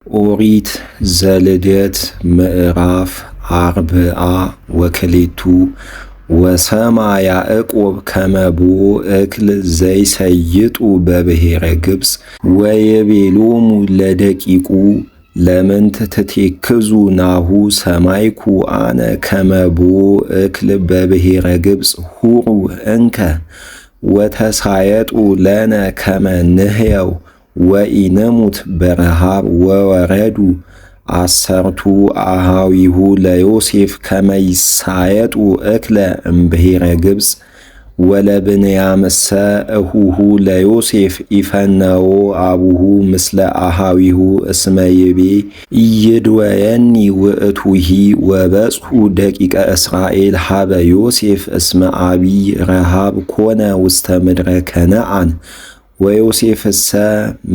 ኦሪት ዘልደት ምዕራፍ 40 ወክልኤቱ ወሰማ ያዕቆብ ከመ ቦ እክል ዘይሰይጡ በብሔረ ግብፅ ወይቤሎሙ ለደቂቁ ለምንት ትቴክዙ ናሁ ሰማይኩ አነ ከመ ቦ እክል በብሔረ ግብፅ ሁሩ እንከ ወተሳየጡ ለነ ከመ ንሕየው ወኢነሙት በረሃብ ወወረዱ አሰርቱ አሃዊሁ ለዮሴፍ ከመ ይሳየጡ እክለ እምብሔረ ግብፅ ወለብንያምሰ እሁሁ ለዮሴፍ ኢፈነዎ አቡሁ ምስለ አሃዊሁ እስመ ይቤ ኢይድወየኒ ውእቱሂ ወበጽሑ ደቂቀ እስራኤል ሀበ ዮሴፍ እስመ አቢይ ረሃብ ኮነ ውስተ ምድረ ከነዓን ወዮሴፍሰ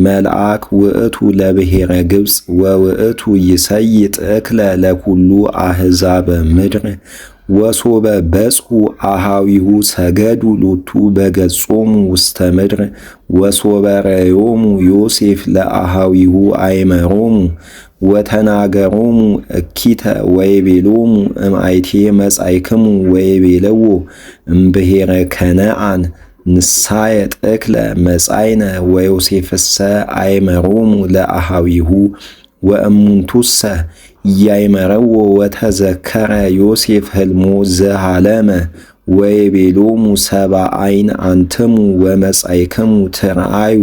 መልአክ ውእቱ ለብሔረ ግብፅ ወውእቱ ይሰይጥ እክለ ለኩሉ አሕዛበ ምድር ወሶበ በጽሑ አሃዊሁ ሰገዱ ሎቱ በገጾሙ ውስተ ምድር ወሶበ ረዮሙ ዮሴፍ ለአሃዊሁ አይመሮሙ ወተናገሮሙ እኪተ ወይቤሎሙ እምአይቴ መጻእክሙ ወይቤለዎ እምብሔረ ከነዓን ንሳየጥ እክለ መጻእነ ወዮሴፍሰ አይመሮሙ ለአሃዊሁ ወእሙንቱሰ ኢያእመረዎ ወተዘከረ ዮሴፍ ሕልሞ ዘሃለመ ወይቤሎሙ ሰብአ ዓይን አንትሙ ወመጻእክሙ ትርአዩ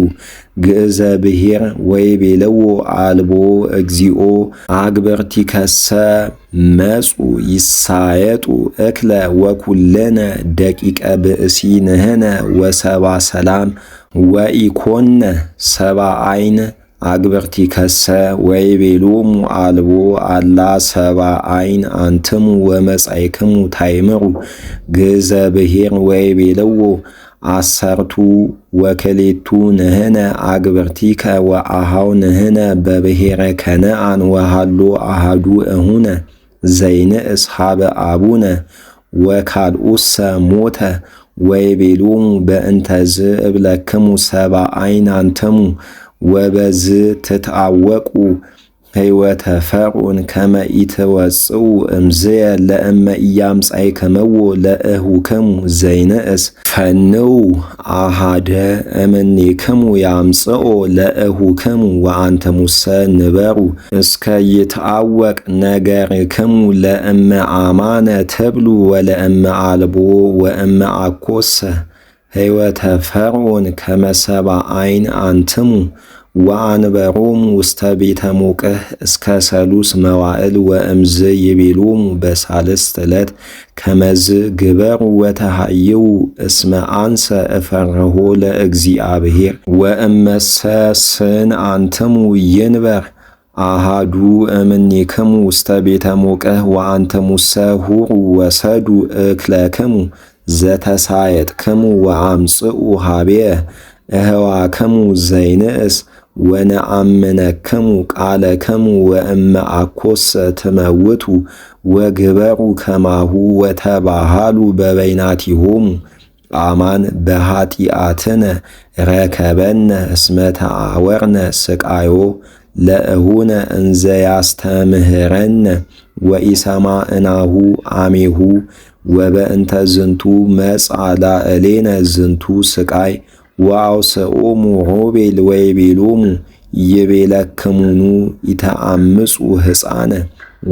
ግእዘ ብሔር ወይቤለዎ አልቦ እግዚኦ አግብርቲከሰ መጹ ይሳየጡ እክለ ወኩልነ ደቂቀ ብእሲ ንሕነ ወሰብአ ሰላም ወኢኮነ ሰብአ ዓይን አግብርቲከሰ ወይቤሎሙ አልቦ አላ ሰብአ ዓይን አንትሙ ወመጻእክሙ ታይምሩ ግእዘ ብሔር ወይቤለዎ አሰርቱ ወክልኤቱ ንሕነ አግብርቲከ ወአሃው ንሕነ በብሔረ ከነዓን ወሃሎ አሃዱ እሁነ ዘይንእስ ሀበ አቡነ ወካልኡሰ ሞተ ወይቤሎሙ በእንተዝ እብለክሙ ሰብአ ዓይን አንትሙ ወበዝ ትትአወቁ ሕይወተ ፈርዖን ከመ ኢትወጽኡ እምዝየ ለእመ ኢያምጻእክምዎ ለእኹክሙ ዘይንእስ ፈንዉ አሃደ እምኔክሙ ያምጽኦ ለእኹክሙ ወአንትሙሰ ንበሩ እስከ ይትአወቅ ነገርክሙ ለእመ አማነ ትብሉ ወለእመ አልቦ ወእመ አኰሰ ሕይወተ ፈርዖን ከመ ሰብአ ዓይን አንትሙ ወአንበሮሙ ውስተ ቤተ ሞቅህ እስከ ሰሉስ መዋዕል ወእምዝ ይቤሎሙ በሳልስት ዕለት ከመዝ ግበሩ ወተሃይው እስመ አንሰ እፈርሆ ለእግዚአብሔር ወእመሰ ስን አንትሙ ይንበር አሃዱ እምኔክሙ ውስተ ቤተ ሞቅህ ወአንትሙሰ ሁሩ ወሰዱ እክለክሙ ዘተሳየጥክሙ ወአምጽኡ ሀቤየ እህዋክሙ ዘይንእስ ወነአምነክሙ ቃለክሙ ወእመ አኰሰ ትመውቱ ወግበሩ ከማሁ ወተባሃሉ በበይናቲሆሙ አማን በኃጢአትነ ረከበነ እስመ ተአወርነ ስቃዮ ለእሁነ እንዘ ያስተምህረነ ወኢሰማዕናሁ አሜሁ ወበእንተ ዝንቱ መጽአ ላዕሌነ ዝንቱ ስቃይ ወአውስኦሙ ሮቤል ወይቤሎሙ ይቤለክሙኑ ኢተአምጹ ሕፃነ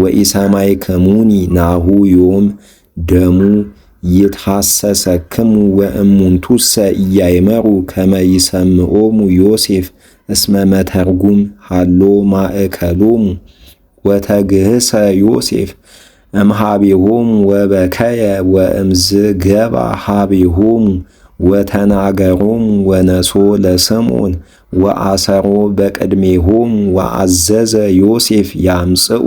ወኢሰማዕክሙኒ ናሁ ዮም ደሙ ይትሐሰሰክሙ ወእሙንቱሰ ኢያእመሩ ከመ ይሰምዖሙ ዮሴፍ እስመ መተርጉም ሃሎ ማእከሎሙ ወተግህሰ ዮሴፍ እምኀቤሆሙ ወበከየ ወእምዝ ገባ ኀቤሆሙ ወተናገሮሙ ወነሶ ለስምዖን ወአሰሮ በቅድሜሆሙ ወአዘዘ ዮሴፍ ያምጽኡ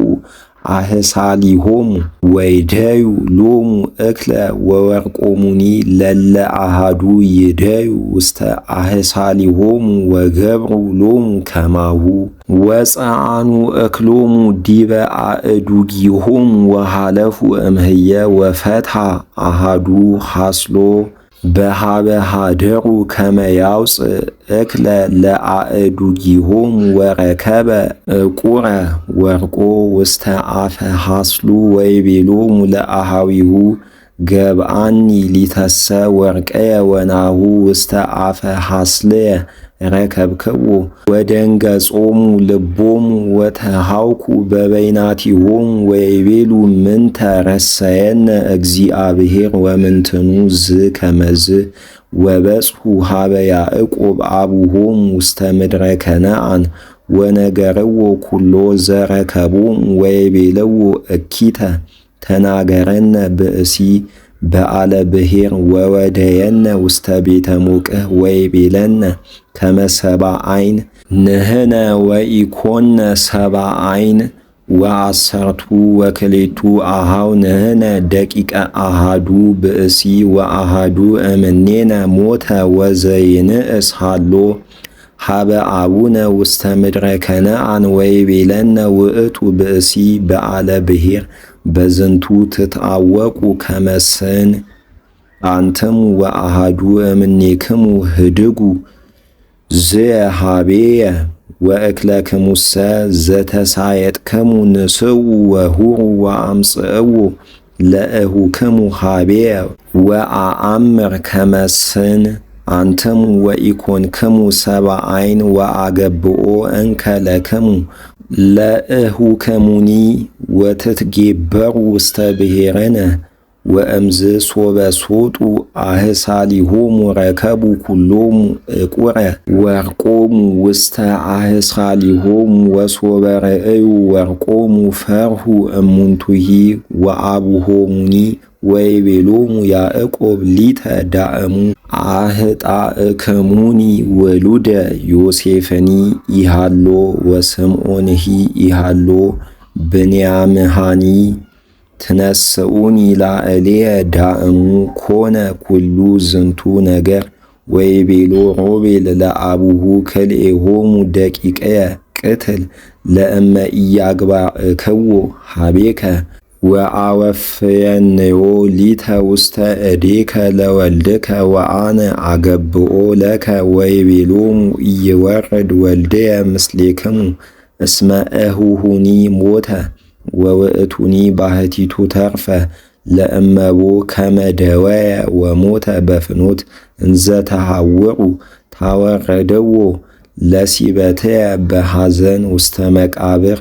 አህሳሊሆሙ ወይደዩ ሎሙ እክለ ወወርቆሙኒ ለለ አሃዱ ይደዩ ውስተ አህሳሊሆሙ ወገብሩ ሎሙ ከማሁ ወፀዓኑ እክሎሙ ዲበ አእዱጊሆሙ ወሃለፉ እምህየ ወፈትሐ አሃዱ ሐስሎ በሃበ ሃደሩ ከመ ያውፅእ እክለ ለአእዱጊሆሙ ወረከበ ዕቁረ ወርቆ ውስተ አፈ ሐስሉ ወይቤሎሙ ለአሃዊሁ ገብአኒ ሊተሰ ወርቀየ ወናሁ ውስተ አፈ ሐስልየ ረከብክዎ ወደንገጾሙ ልቦሙ ወተሃውኩ በበይናቲሆሙ ወይቤሉ ምንተ ረሰየነ እግዚአብሔር ወምንትኑ ዝከመዝ ወበጽሑ ሀበ ያዕቆብ አቡሆሙ ውስተ ምድረ ከነዓን ወነገርዎ ኩሎ ዘረከቦሙ ወይቤልዎ እኪተ ተናገረነ ብእሲ በአለ ብሔር ወወደየነ ውስተ ቤተ ሞቅህ ወይቤለነ ከመ ሰብአ ዓይን ንሕነ ወኢኮነ ሰብአ ዓይን ወአሰርቱ ወክልኤቱ አኀው ንሕነ ደቂቀ አሐዱ ብእሲ ወአሐዱ እምኔነ ሞተ ወዘይንእስ ሀሎ ሀበ አቡነ ውስተ ምድረ ከነዓን ወይቤለነ ውእቱ ብእሲ በአለ ብሔር በዝንቱ ትትአወቁ ከመ ስን አንትሙ ወአሐዱ እምኔክሙ ህድጉ ዝየ ሀቤየ ወእክለክሙሰ ዘተሳየጥክሙ ንስኡ ወሁሩ ወአምጽእዎ ለእሁክሙ ሀቤየ ወአአምር ከመ ስን አንትሙ ወኢኮንክሙ ሰብአ ዓይን ወአገብኦ እንከ ለክሙ ለእሁክሙኒ ወትትጌበሩ ውስተ ብሔርነ ወእምዝ ሶበ ሶጡ አህሳሊሆሙ ረከቡ ኩሎሙ ዕቁረ ወርቆሙ ውስተ አህሳሊሆሙ ወሶበ ርእዩ ወርቆሙ ፈርሁ እሙንቱሂ ወአቡሆሙኒ ወይቤሎሙ ያዕቆብ ሊተ ዳእሙ አህጣእክሙኒ ወሉደ ዮሴፍኒ ኢሃሎ ወስምዖንሂ ኢሃሎ ብንያምሃኒ ትነስኡኒ ላዕሌየ ዳእሙ ኮነ ኩሉ ዝንቱ ነገር ወይቤሎ ሮቤል ለአቡሁ ክልኤሆሙ ደቂቀየ ቅትል ለእመ ኢያግባእክዎ ሀቤከ ወአወፍየንዮ ሊተ ውስተ እዴከ ለወልድከ ወአነ አገብኦ ለከ ወይቤሎሙ ኢይወርድ ወልድየ ምስሌክሙ እስመ እሁሁኒ ሞተ ወውእቱኒ ባሕቲቱ ተርፈ ለእመቦ ከመ ደወየ ወሞተ በፍኖት እንዘ ተሃውሩ ታወረድዎ ለሲበትየ በሐዘን ውስተ መቃብር